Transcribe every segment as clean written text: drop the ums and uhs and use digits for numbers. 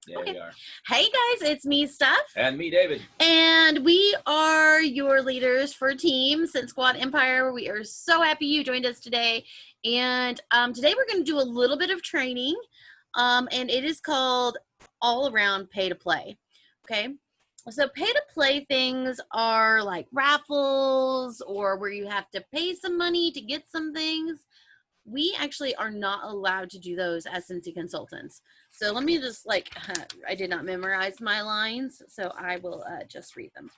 Yeah, Okay. we are. Hey guys, it's me, Steph. And me, David. And we are your leaders for Team Scent Squad Empire. We are so happy you joined us today. And today we're going to do a little bit of training. And it is called All Around Pay to Play. Okay. So pay to play things are like raffles or where you have to pay some money to get some things. We actually are not allowed to do those as Scentsy consultants. So let me just I did not memorize my lines, so I will just read them.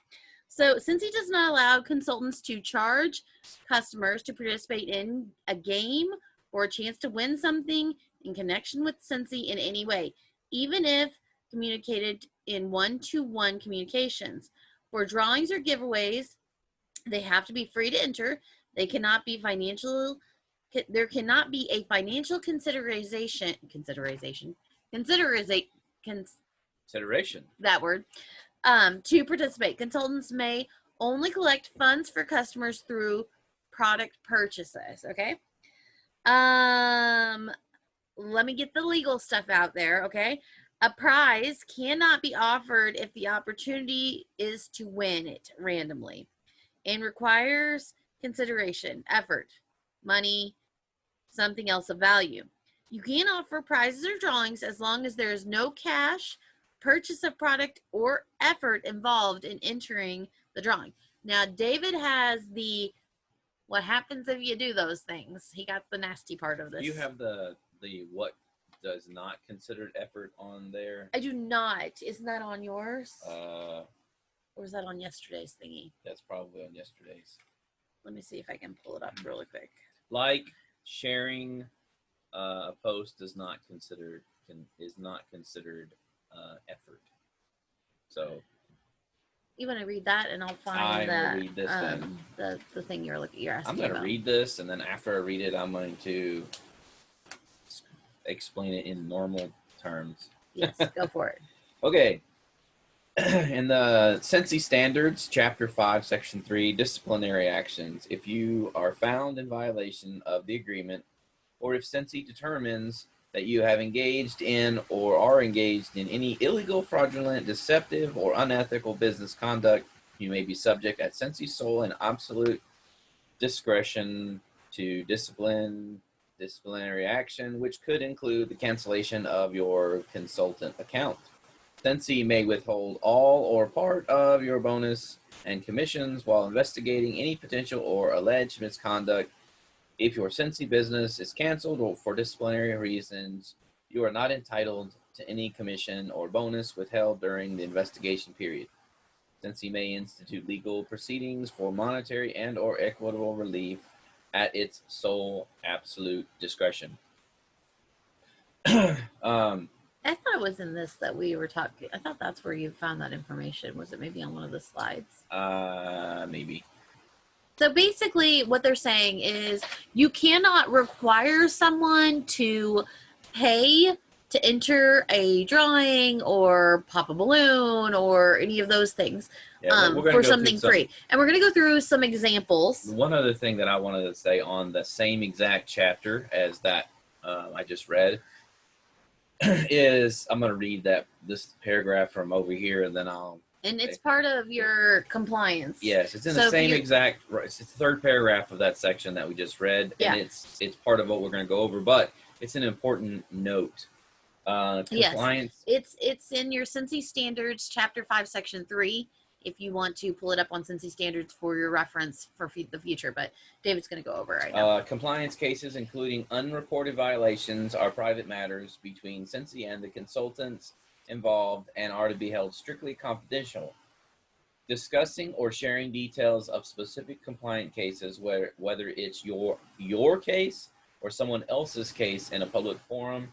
So Scentsy does not allow consultants to charge customers to participate in a game or a chance to win something in connection with Scentsy in any way, even if communicated in one-to-one communications. For drawings or giveaways, they have to be free to enter. They cannot be there cannot be a financial consideration that word to participate. Consultants may only collect funds for customers through product purchases. Okay. Let me get the legal stuff out there. Okay. A prize cannot be offered if the opportunity is to win it randomly and requires consideration, effort, money, something else of value. You can offer prizes or drawings as long as there is no cash, purchase of product, or effort involved in entering the drawing. Now, David has the what happens if you do those things. He got the nasty part of this. Do you have the what does not considered effort on there? I do not. Isn't that on yours? Or is that on yesterday's thingy? That's probably on yesterday's. Let me see if I can pull it up really quick. Like sharing a post is not considered effort. So you want to read that, and I'll find read this the thing you're asking. I'm going to read this, and then after I read it, I'm going to explain it in normal terms. Yes, go for it. Okay. In the Scentsy Standards, Chapter 5, Section 3, Disciplinary Actions, if you are found in violation of the agreement, or if Scentsy determines that you have engaged in or are engaged in any illegal, fraudulent, deceptive, or unethical business conduct, you may be subject at Scentsy's sole and absolute discretion to disciplinary action, which could include the cancellation of your consultant account. Scentsy may withhold all or part of your bonus and commissions while investigating any potential or alleged misconduct. If your Scentsy business is canceled or for disciplinary reasons, you are not entitled to any commission or bonus withheld during the investigation period. Scentsy may institute legal proceedings for monetary and or equitable relief at its sole absolute discretion. I thought it was in this that we were talking. I thought that's where you found that information. Was it maybe on one of the slides? Maybe. So basically what they're saying is you cannot require someone to pay to enter a drawing or pop a balloon or any of those things for something free. And we're going to go through some examples. One other thing that I wanted to say on the same exact chapter as that I just read is I'm going to read this paragraph from over here, and then and it's part of your compliance. Yes, it's in the same exact. It's the third paragraph of that section that we just read, and it's part of what we're going to go over. But it's an important note. Compliance. Yes, it's in your Scentsy Standards, Chapter 5, Section 3. If you want to pull it up on Scentsy Standards for your reference for the future, but David's going to go over it right now. Compliance cases, including unreported violations, are private matters between Scentsy and the consultants involved and are to be held strictly confidential. Discussing or sharing details of specific compliant cases, whether it's your case or someone else's case in a public forum,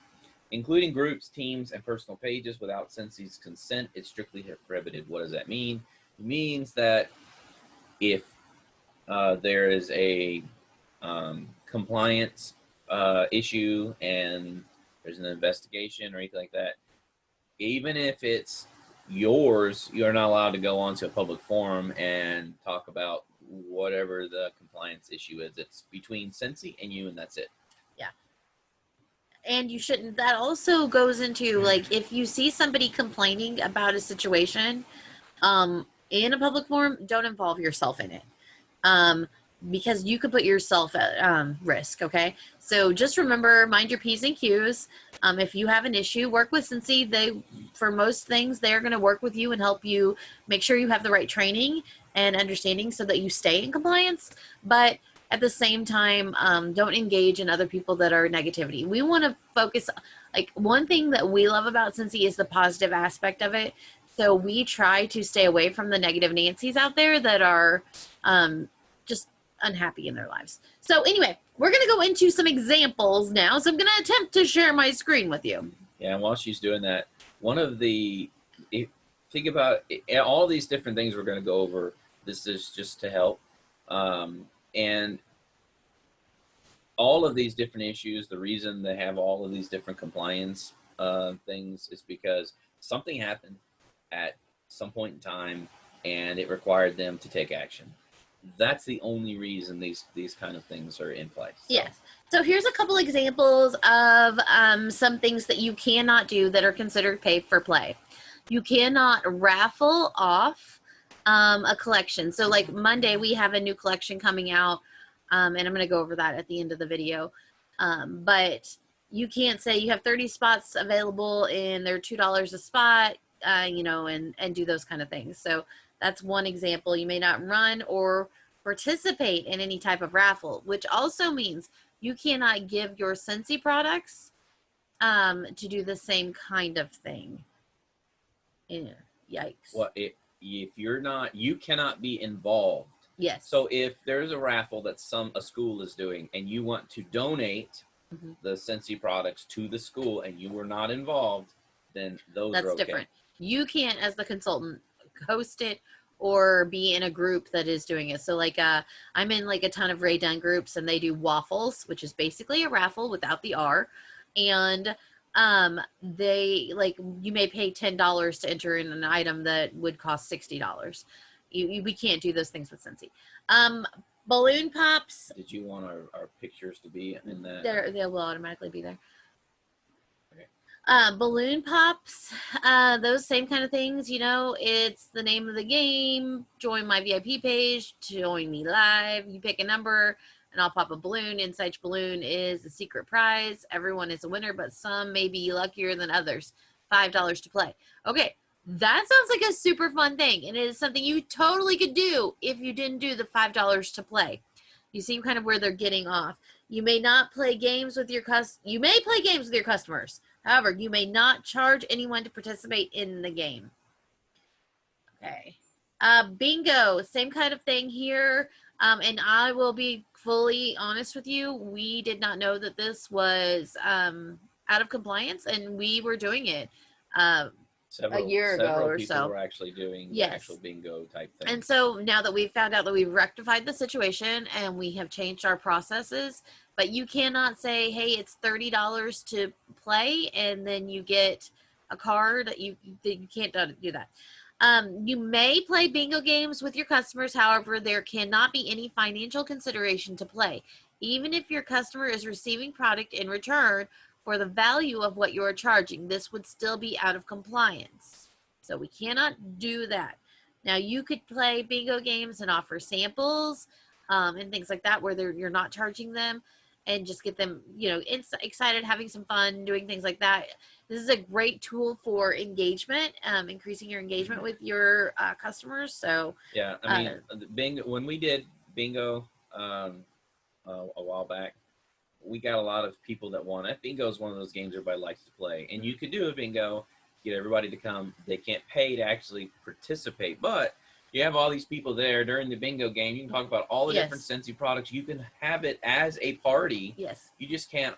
including groups, teams, and personal pages without Scentsy's consent, is strictly prohibited. What does that mean? It means that if there is a compliance issue and there's an investigation or anything like that, even if it's yours, you're not allowed to go onto a public forum and talk about whatever the compliance issue is. It's between Scentsy and you, and that's it. Yeah. and you shouldn't. That also goes into, like, if you see somebody complaining about a situation in a public forum, don't involve yourself in it. Um, because you could put yourself at risk. Okay, so just remember, mind your P's and Q's. If you have an issue, work with Scentsy. They, for most things, they're going to work with you and help you make sure you have the right training and understanding so that you stay in compliance. But at the same time, don't engage in other people that are negativity. We want to focus. Like, one thing that we love about Scentsy is the positive aspect of it. So we try to stay away from the negative Nancy's out there that are just unhappy in their lives. So anyway, we're going to go into some examples now. So I'm going to attempt to share my screen with you. Yeah, and while she's doing that, think about all these different things we're going to go over. This is just to help. And all of these different issues, the reason they have all of these different compliance things is because something happened at some point in time and it required them to take action. That's the only reason these kind of things are in place. So. Yes. So here's a couple examples of some things that you cannot do that are considered pay for play. You cannot raffle off a collection. So like Monday, we have a new collection coming out, and I'm going to go over that at the end of the video. But you can't say you have 30 spots available and they're $2 a spot, you know, and do those kind of things. So that's one example. You may not run or participate in any type of raffle, which also means you cannot give your Scentsy products to do the same kind of thing. Yeah. Yikes. Well, if you're not, you cannot be involved. Yes. So if there's a raffle that a school is doing and you want to donate the Scentsy products to the school and you were not involved, then that's are okay. Different. You can't, as the consultant, host it or be in a group that is doing it. So like I'm in like a ton of Ray Dunn groups and they do waffles, which is basically a raffle without the R. And they, like, you may pay $10 to enter in an item that would cost $60. We can't do those things with Scentsy. Balloon pops. Did you want our pictures to be in that? They will automatically be there. Balloon pops, those same kind of things, you know, it's the name of the game. Join my VIP page, join me live. You pick a number and I'll pop a balloon. Inside each balloon is a secret prize. Everyone is a winner, but some may be luckier than others. $5 to play. Okay, that sounds like a super fun thing, and it is something you totally could do if you didn't do the $5 to play. You see kind of where they're getting off. You may not play games with your you may play games with your customers. However, you may not charge anyone to participate in the game. Okay. Bingo, same kind of thing here. And I will be fully honest with you. We did not know that this was out of compliance, and we were doing it a year ago or so. Several people were actually doing actual bingo type thing. And so now that we've found out that we've rectified the situation and we have changed our processes, but you cannot say, hey, it's $30 to play and then you get a card. You can't do that. You may play bingo games with your customers. However, there cannot be any financial consideration to play. Even if your customer is receiving product in return for the value of what you are charging, this would still be out of compliance. So we cannot do that. Now, you could play bingo games and offer samples and things like that where you're not charging them, and just get them, you know, excited, having some fun, doing things like that. This is a great tool for engagement, increasing your engagement with your customers. So yeah, I mean, bingo. When we did bingo a while back, we got a lot of people that won it. Bingo is one of those games everybody likes to play, and you could do a bingo, get everybody to come. They can't pay to actually participate, but you have all these people there during the bingo game. You can talk about all the different Scentsy products. You can have it as a party. Yes. You just can't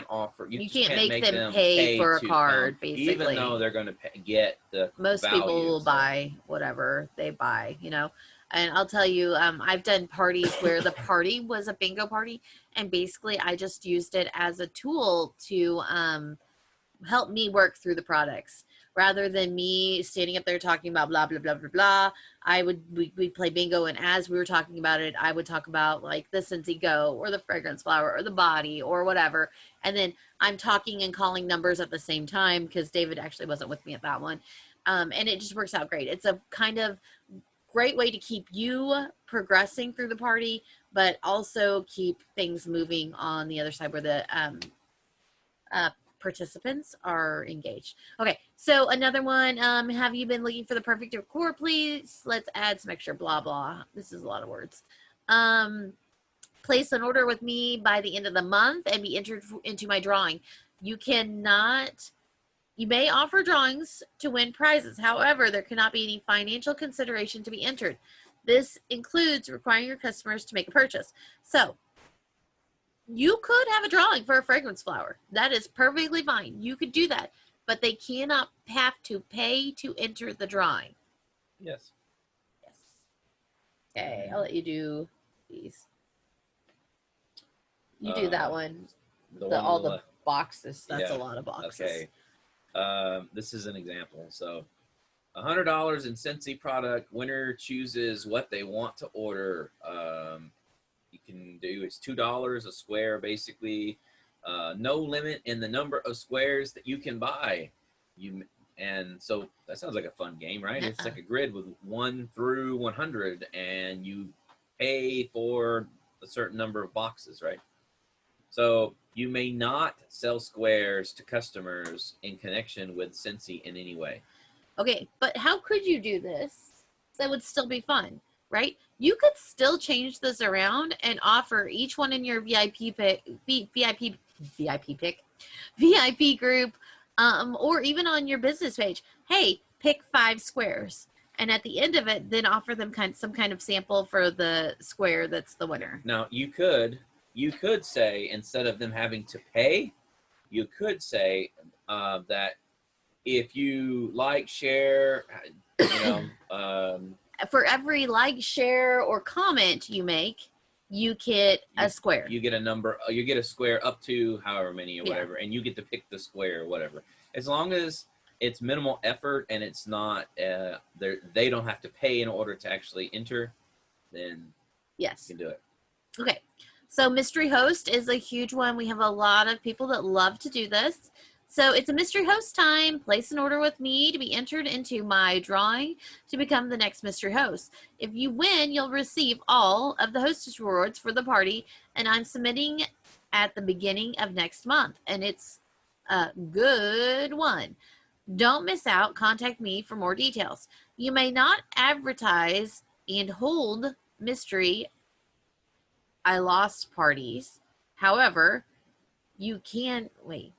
offer. You can't make them pay for a card, basically. Even though they're going to get the most value, people will buy whatever they buy, you know. And I'll tell you, I've done parties where the party was a bingo party, and basically I just used it as a tool to help me work through the products rather than me standing up there talking about blah blah blah blah blah. We'd play bingo, and as we were talking about it, I would talk about like the Scentsy Go or the fragrance flower or the body or whatever, and then I'm talking and calling numbers at the same time because David actually wasn't with me at that one, and it just works out great. It's a kind of great way to keep you progressing through the party, but also keep things moving on the other side where the participants are engaged. Okay, so another one. Have you been looking for the perfect decor, please? Let's add some extra blah blah. This is a lot of words. Place an order with me by the end of the month and be entered into my drawing. You may offer drawings to win prizes. However, there cannot be any financial consideration to be entered. This includes requiring your customers to make a purchase. So you could have a drawing for a fragrance flower. That is perfectly fine. You could do that, but they cannot have to pay to enter the drawing. Yes. Yes. Okay, I'll let you do these. You do that one. All the boxes. That's a lot of boxes. Okay. This is an example. So, $100 in Scentsy product. Winner chooses what they want to order. You can do it's $2 a square, basically. No limit in the number of squares that you can buy. And so that sounds like a fun game, right? It's like a grid with 1 through 100, and you pay for a certain number of boxes, right? So you may not sell squares to customers in connection with Scentsy in any way. Okay, but how could you do this? That would still be fun, right? You could still change this around and offer each one in your VIP group, or even on your business page. Hey, pick 5 squares, and at the end of it, then offer them some kind of sample for the square that's the winner. Now you could say, instead of them having to pay, you could say that if you like, share, for every like, share, or comment you make, you get a square. You get a number. You get a square up to however many or whatever, and you get to pick the square or whatever. As long as it's minimal effort and it's not, they don't have to pay in order to actually enter, then yes, you can do it. Okay. So mystery host is a huge one. We have a lot of people that love to do this. So it's a mystery host time. Place an order with me to be entered into my drawing to become the next mystery host. If you win, you'll receive all of the hostess rewards for the party, and I'm submitting at the beginning of next month, and it's a good one. Don't miss out. Contact me for more details. You may not advertise and hold mystery I lost parties. However, you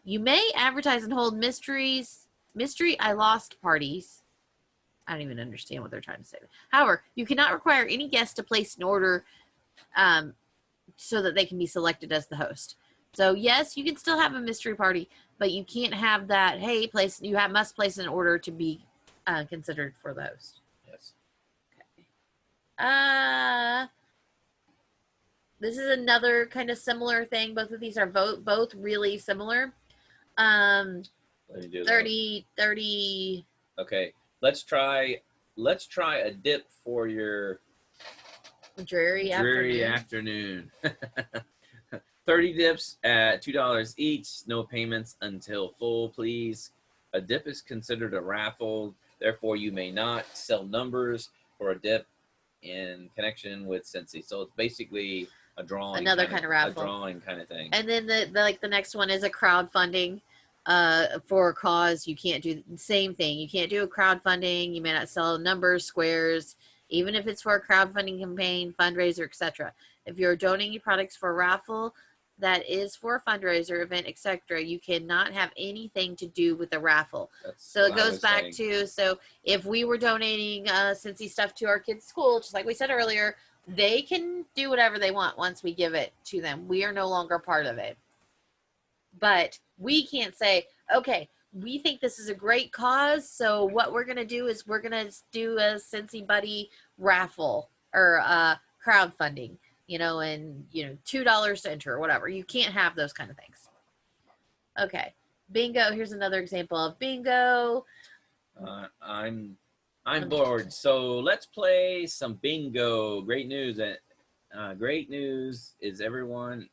may advertise and hold mystery I lost parties. I don't even understand what they're trying to say. However, you cannot require any guest to place an order so that they can be selected as the host. So yes, you can still have a mystery party, but you can't have that, hey, must place an order to be considered for the host. Yes. Okay. This is another kind of similar thing. Both of these are both really similar. 30. Okay, let's try a dip for your dreary afternoon. 30 dips at $2 each. No payments until full, please. A dip is considered a raffle. Therefore, you may not sell numbers for a dip in connection with Scentsy. So it's basically a drawing, another kind of raffle, a drawing kind of thing. And then the next one is a crowdfunding for a cause. You can't do the same thing. You can't do a crowdfunding. You may not sell numbers, squares, even if it's for a crowdfunding campaign, fundraiser, etc. If you're donating your products for a raffle that is for a fundraiser event, etc., you cannot have anything to do with the raffle. So it goes back to, so if we were donating Scentsy stuff to our kids' school, just like we said earlier, they can do whatever they want once we give it to them. We are no longer part of it. But we can't say, okay, we think this is a great cause, so what we're going to do is we're going to do a Scentsy Buddy raffle or crowdfunding, and $2 to enter or whatever. You can't have those kind of things. Okay. Bingo. Here's another example of bingo. I'm bored, so let's play some bingo. Great news is great news is everyone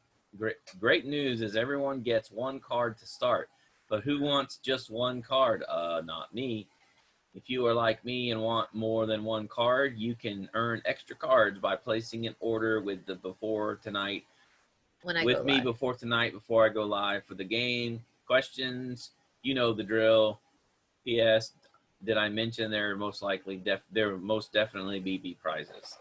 gets one card to start. But who wants just one card? Not me. If you are like me and want more than one card, you can earn extra cards by placing an order with the before tonight before I go live for the game. Questions, you know the drill. P.S. Did I mention there will most definitely be prizes?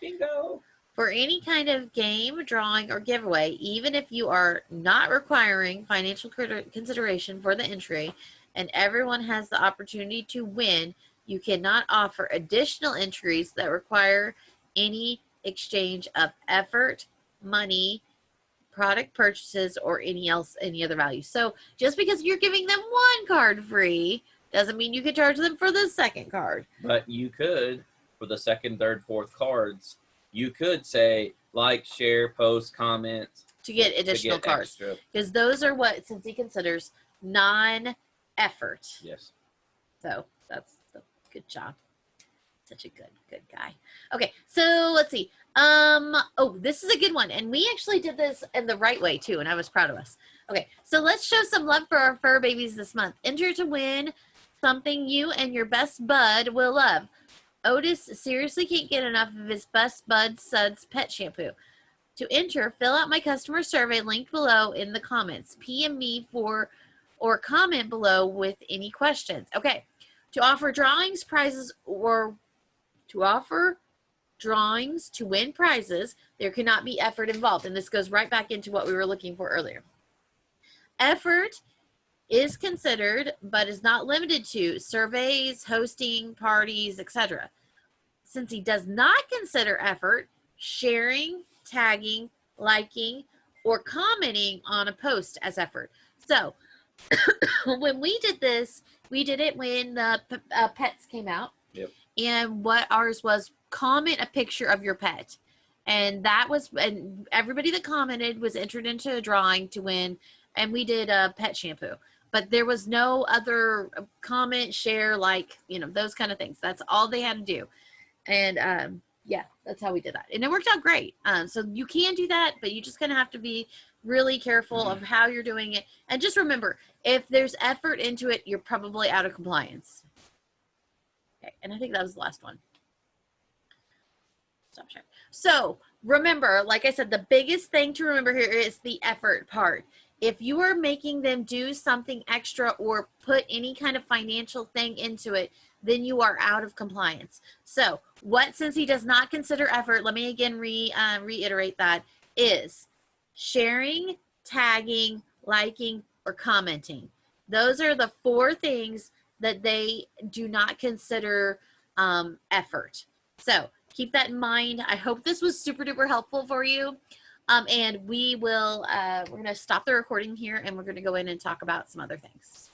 Bingo. For any kind of game, drawing, or giveaway, even if you are not requiring financial consideration for the entry and everyone has the opportunity to win, you cannot offer additional entries that require any exchange of effort, money, product purchases, or any other value. So just because you're giving them one card free doesn't mean you can charge them for the second card. But you could, for the second, third, fourth cards, you could say like, share, post, comment to get additional cards, because those are what Scentsy considers non-effort. Yes. So that's a good job. Such a good guy. Okay, so let's see. Oh, this is a good one, and we actually did this in the right way too, and I was proud of us. Okay, so let's show some love for our fur babies this month. Enter to win something you and your best bud will love. Otis seriously can't get enough of his best bud Suds pet shampoo. To enter, fill out my customer survey linked below in the comments. PM me or comment below with any questions. Okay, to offer drawings, prizes, or to offer drawings to win prizes, there cannot be effort involved. And this goes right back into what we were looking for earlier. Effort is considered, but is not limited to surveys, hosting, parties, etc. Since he does not consider effort, sharing, tagging, liking, or commenting on a post as effort. So when we did this, we did it when the pets came out. Yep. And what ours was, comment a picture of your pet. And and everybody that commented was entered into a drawing to win. And we did a pet shampoo. But there was no other comment, share, like, those kind of things. That's all they had to do. And yeah, that's how we did that. And it worked out great. So you can do that, but you just kind of have to be really careful of how you're doing it. And just remember, if there's effort into it, you're probably out of compliance. Okay, and I think that was the last one. Stop sharing. So remember, like I said, the biggest thing to remember here is the effort part. If you are making them do something extra or put any kind of financial thing into it, then you are out of compliance. So what Scentsy does not consider effort, let me again reiterate that, is sharing, tagging, liking, or commenting. Those are the 4 things that they do not consider effort. So keep that in mind. I hope this was super duper helpful for you. And we're going to stop the recording here and we're going to go in and talk about some other things.